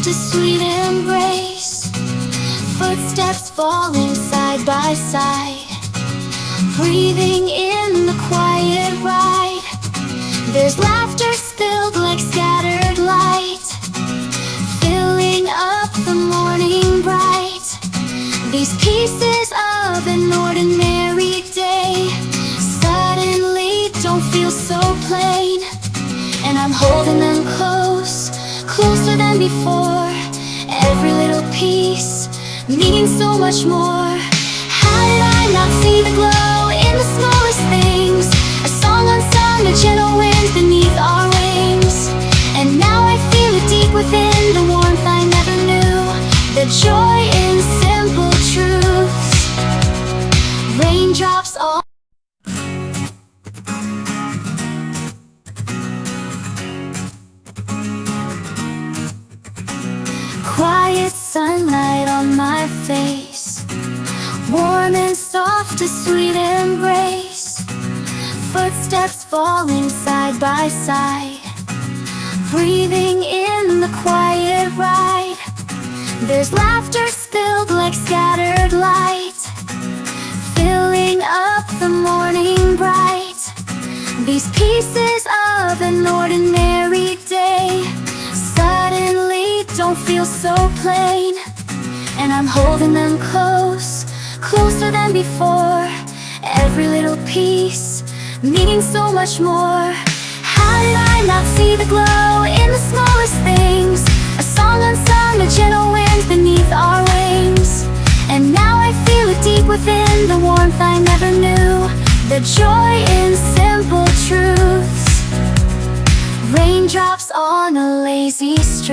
softest sweet embrace. Footsteps falling side by side, breathing in the quiet ride. There's laughter spilled like scattered light, filling up the morning bright. These pieces of an ordinary day suddenly don't feel so plain, and I'm holding them close, closer than before. Every little piece meaning so much more. How did I not see the glow in the smallest things? A song unsung, a gentle wind beneath our wings. And now I feel it deep within, the warmth I never knew, the joy in simple truths. Raindrops all quiet sunlight on my face, warm and soft, a sweet embrace. Footsteps falling side by side, breathing in the quiet ride. There's laughter spilled like scattered light, filling up the morning bright. These pieces of an ordinary day suddenly don't feel so plain, and I'm holding them close, closer than before. Every little piece meaning so much more. How did I not see the glow in the smallest things? A song unsung, a gentle wind beneath our wings. And now I feel it deep within, the warmth I never knew, the joy in simple truths. Raindrops on a lazy street.